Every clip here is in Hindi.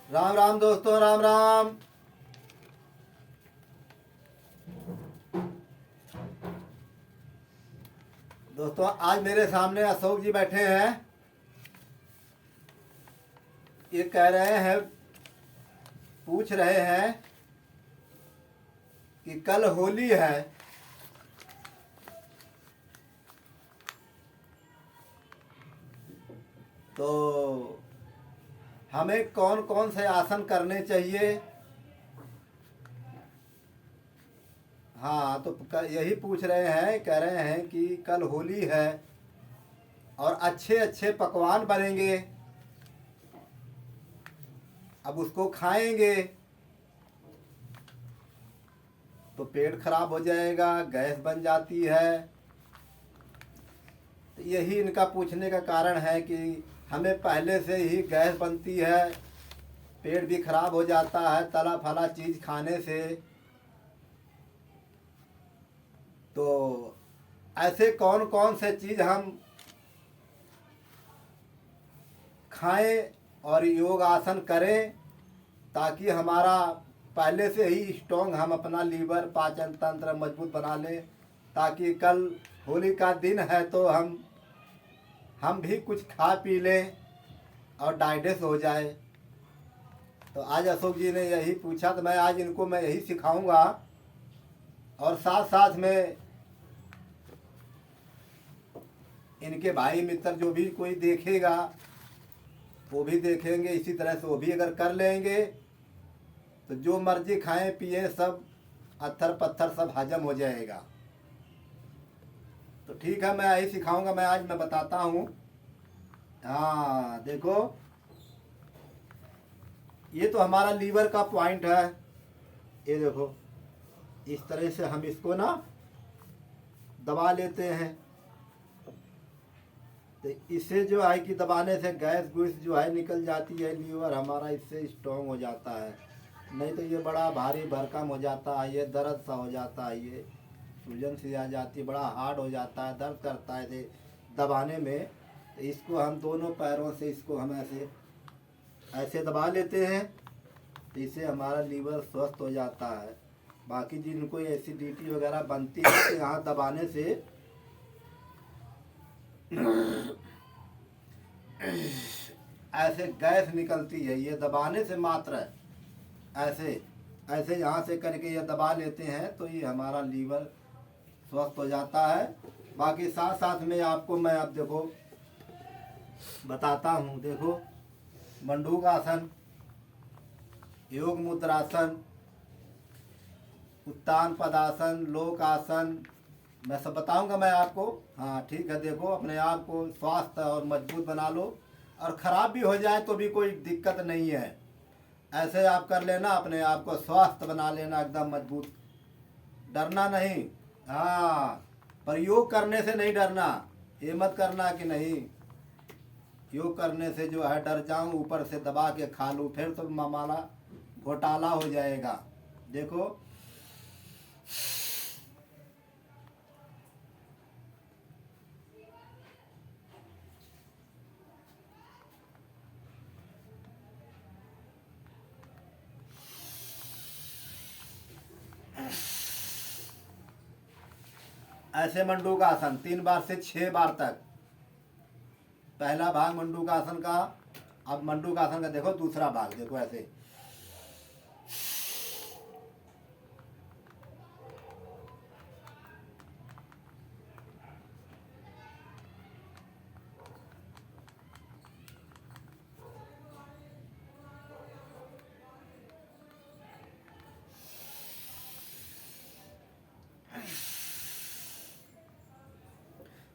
राम राम दोस्तों, राम राम। दोस्तों, आज मेरे सामने अशोक जी बैठे हैं। ये कह रहे हैं, पूछ रहे हैं कि कल होली है, तो हमें कौन कौन से आसन करने चाहिए। हाँ, तो यही पूछ रहे हैं, कह रहे हैं कि कल होली है और अच्छे अच्छे पकवान बनेंगे। अब उसको खाएंगे तो पेट खराब हो जाएगा, गैस बन जाती है। तो यही इनका पूछने का कारण है कि हमें पहले से ही गैस बनती है, पेट भी खराब हो जाता है तला फला चीज़ खाने से। तो ऐसे कौन कौन से चीज़ हम खाएं और योग आसन करें ताकि हमारा पहले से ही स्ट्रॉन्ग, हम अपना लीवर पाचन तंत्र मजबूत बना लें, ताकि कल होली का दिन है तो हम भी कुछ खा पी लें और डाइजेस्ट हो जाए। तो आज अशोक जी ने यही पूछा, तो मैं आज इनको यही सिखाऊंगा। और साथ साथ में इनके भाई मित्र जो भी कोई देखेगा वो भी देखेंगे, इसी तरह से वो भी अगर कर लेंगे तो जो मर्जी खाएं पिए सब अत्थर पत्थर सब हजम हो जाएगा। तो ठीक है, मैं यही सिखाऊंगा। मैं बताता हूँ। हाँ देखो, ये तो हमारा लीवर का पॉइंट है। ये देखो, इस तरह से हम इसको ना दबा लेते हैं। तो इससे जो है कि दबाने से गैस गुस जो है निकल जाती है, लीवर हमारा इससे स्ट्रॉन्ग हो जाता है। नहीं तो ये बड़ा भारी भरकम हो जाता है, ये दर्द सा हो जाता है, ये सूजन सी आ जाती है, बड़ा हार्ड हो जाता है, दर्द करता है ये दबाने में। तो इसको हम दोनों पैरों से इसको हम ऐसे ऐसे दबा लेते हैं, तो इससे हमारा लीवर स्वस्थ हो जाता है। बाकी जिनको एसिडिटी वगैरह बनती है तो यहाँ दबाने से ऐसे गैस निकलती है, ये दबाने से मात्र ऐसे ऐसे यहाँ से करके ये दबा लेते हैं तो ये हमारा लीवर स्वस्थ हो जाता है। बाकी साथ साथ में आपको मैं अब देखो बताता हूँ। देखो, मंडूक आसन, योग मुद्रासन, उत्तान पदासन, लोक आसन, मैं सब बताऊंगा मैं आपको। हाँ ठीक है, देखो अपने आप को स्वास्थ्य और मजबूत बना लो, और ख़राब भी हो जाए तो भी कोई दिक्कत नहीं है। ऐसे आप कर लेना, अपने आप को स्वस्थ बना लेना एकदम मजबूत, डरना नहीं। हाँ, पर योग करने से नहीं डरना। ये मत करना कि नहीं योग करने से जो है डर जाऊं, ऊपर से दबा के खा लूँ, फिर तो हमारा घोटाला हो जाएगा। देखो, ऐसे मंडूक आसन 3 बार से 6 बार तक। पहला भाग मंडूक आसन का। अब मंडूक आसन का देखो दूसरा भाग, देखो ऐसे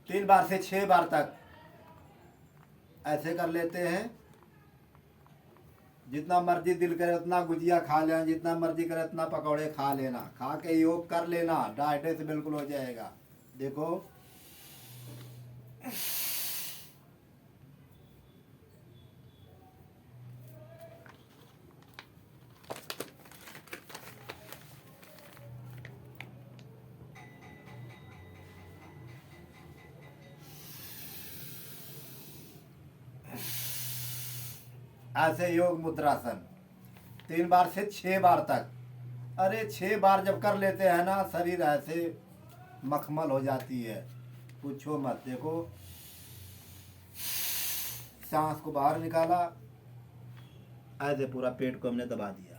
3 बार से 6 बार तक ऐसे कर लेते हैं। जितना मर्जी दिल करे उतना गुजिया खा लेना, जितना मर्जी करे उतना पकौड़े खा लेना, खा के योग कर लेना, डाइजेस्ट बिल्कुल हो जाएगा। देखो, ऐसे योग मुद्रासन। 3 बार से 6 बार तक। अरे 6 बार जब कर लेते हैं ना, शरीर ऐसे मखमल हो जाती है, पूछो मत। देखो, सांस को बाहर निकाला, ऐसे पूरा पेट को हमने दबा दिया।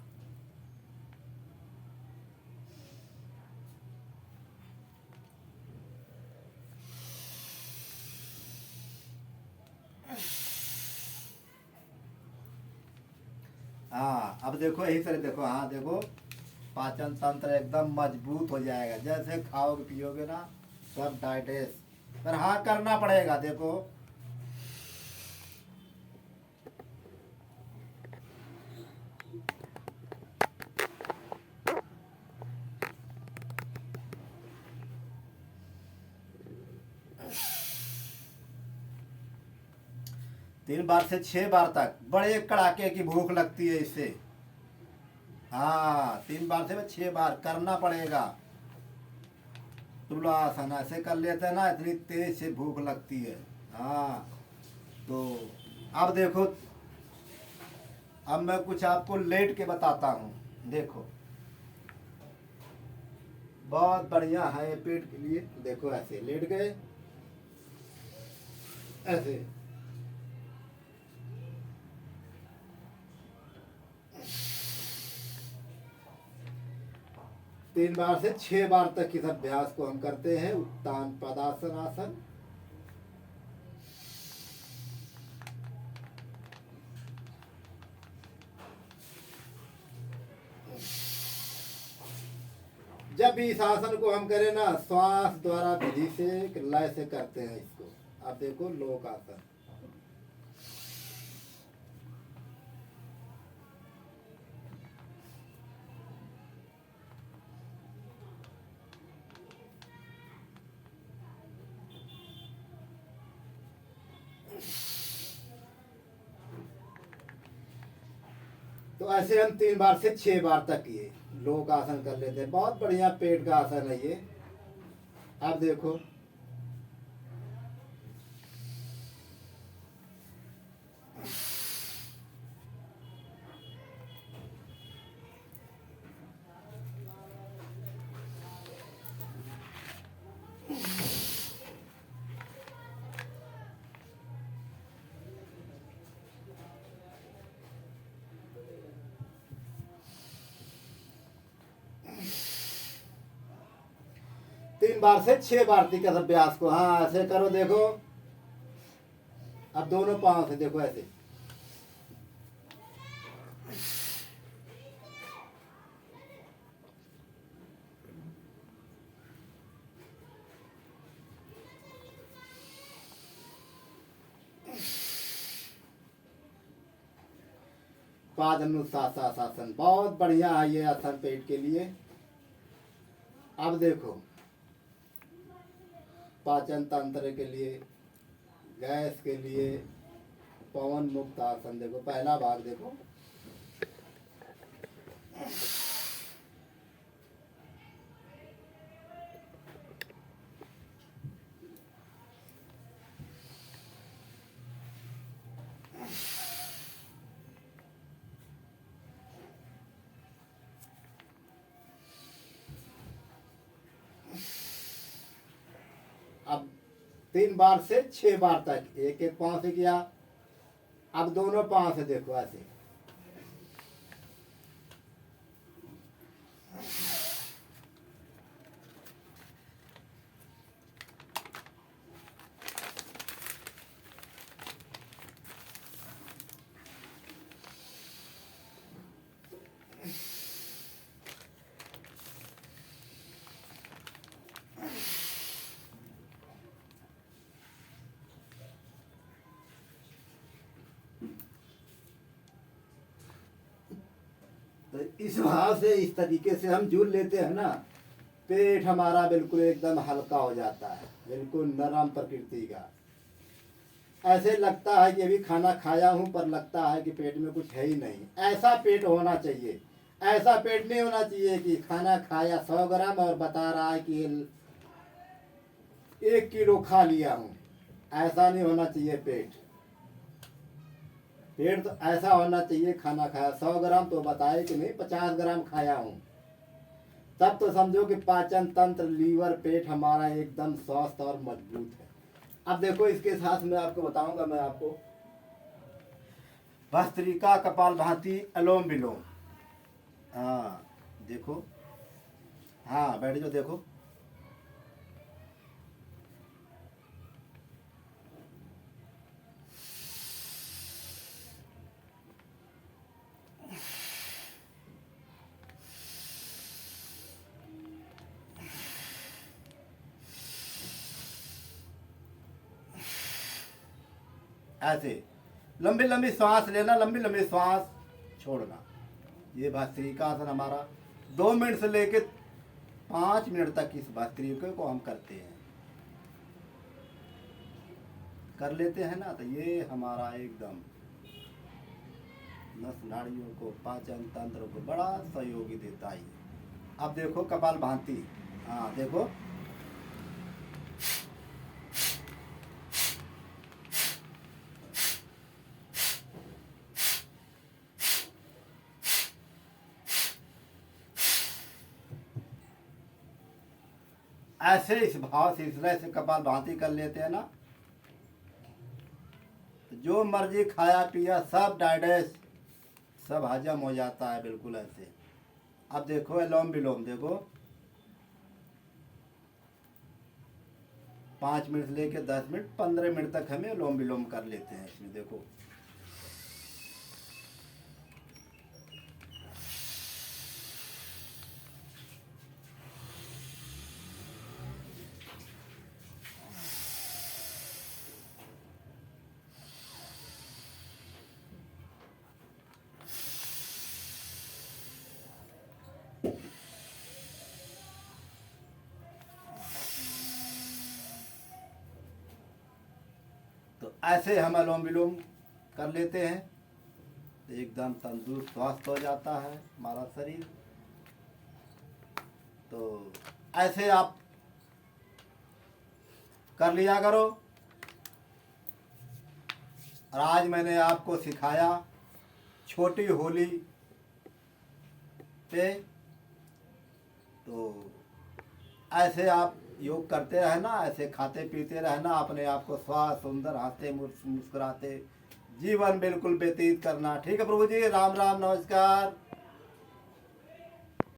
हाँ, अब देखो यही तरह देखो, हाँ देखो, पाचन तंत्र एकदम मजबूत हो जाएगा। जैसे खाओगे पियोगे ना, सब डाइजेस्ट। पर हाँ, करना पड़ेगा। देखो, तीन बार से 6 बार तक बड़े कड़ाके की भूख लगती है इससे। हाँ, 3 बार से 6 बार करना पड़ेगा। तुलासन ऐसे कर लेते हैं ना, इतनी तेज से भूख लगती है। हाँ, तो अब देखो, अब मैं कुछ आपको लेट के बताता हूँ। देखो, बहुत बढ़िया है ये पेट के लिए। देखो, ऐसे लेट गए, ऐसे। 3 बार से 6 बार तक इस अभ्यास को हम करते हैं, उत्तान पदासन आसन। जब भी इस आसन को हम करें ना, श्वास द्वारा विधि से लय से करते हैं इसको। आप देखो, लोक आसन। तो ऐसे हम 3 बार से 6 बार तक ये लोक आसन कर लेते हैं। बहुत बढ़िया पेट का आसन है ये। अब देखो, तीन बार से 6 बार तक इस अभ्यास को, हाँ ऐसे करो। देखो, अब दोनों पांव से देखो, ऐसे। पादनुशासन बहुत बढ़िया है ये आसन पेट के लिए। अब देखो, पाचन तंत्र के लिए, गैस के लिए, पवन मुक्त आसन। देखो, पहला भाग देखो। अब 3 बार से 6 बार तक एक एक पांव से किया। अब दोनों पांव से देखो, ऐसे। तो इस भाव से, इस तरीके से हम जुड़ लेते हैं ना, पेट हमारा बिल्कुल एकदम हल्का हो जाता है, बिल्कुल नरम प्रकृति का। ऐसे लगता है कि अभी खाना खाया हूं, पर लगता है कि पेट में कुछ है ही नहीं। ऐसा पेट होना चाहिए। ऐसा पेट नहीं होना चाहिए कि खाना खाया 100 ग्राम और बता रहा है कि 1 किलो खा लिया हूं। ऐसा नहीं होना चाहिए पेट। पेट तो ऐसा होना चाहिए, खाना खाया 100 ग्राम तो बताए कि नहीं 50 ग्राम खाया हूँ, तब तो समझो कि पाचन तंत्र, लीवर, पेट हमारा एकदम स्वस्थ और मजबूत है। अब देखो इसके साथ में आपको बताऊंगा मैं आपको भस्त्रिका, कपालभाति, अनुलोम विलोम। हाँ देखो, हाँ बैठ जाओ देखो। ऐसे लंबी लंबी सांस लेना, लंबी लंबी सांस छोड़ना। ये भस्त्रिकासन हमारा 2 मिनट से लेके 5 मिनट तक इस भस्त्रिका को हम करते हैं, कर लेते हैं ना, तो ये हमारा एकदम नस नाड़ियों को, पाचन तंत्र को बड़ा सहयोगी देता है। अब देखो कपालभाति। हाँ देखो, ऐसे इस भाव से, इस तरह से कपालभाति कर लेते हैं ना, तो जो मर्जी खाया पिया सब डाइजेस्ट, सब हजम हो जाता है बिल्कुल ऐसे। अब देखो अनुलोम विलोम, देखो 5 मिनट से लेके 10 मिनट, 15 मिनट तक हमें अनुलोम विलोम कर लेते हैं इसमें। देखो तो ऐसे हम अनुलोम विलोम कर लेते हैं, तो एकदम तंदुरुस्त स्वस्थ हो जाता है हमारा शरीर। तो ऐसे आप कर लिया करो। और आज मैंने आपको सिखाया छोटी होली पे, तो ऐसे आप योग करते रहना, ऐसे खाते पीते रहना, अपने आप को स्वस्थ, सुंदर, हंसते मुस्कुराते जीवन बिल्कुल व्यतीत करना। ठीक है प्रभु जी, राम राम, नमस्कार।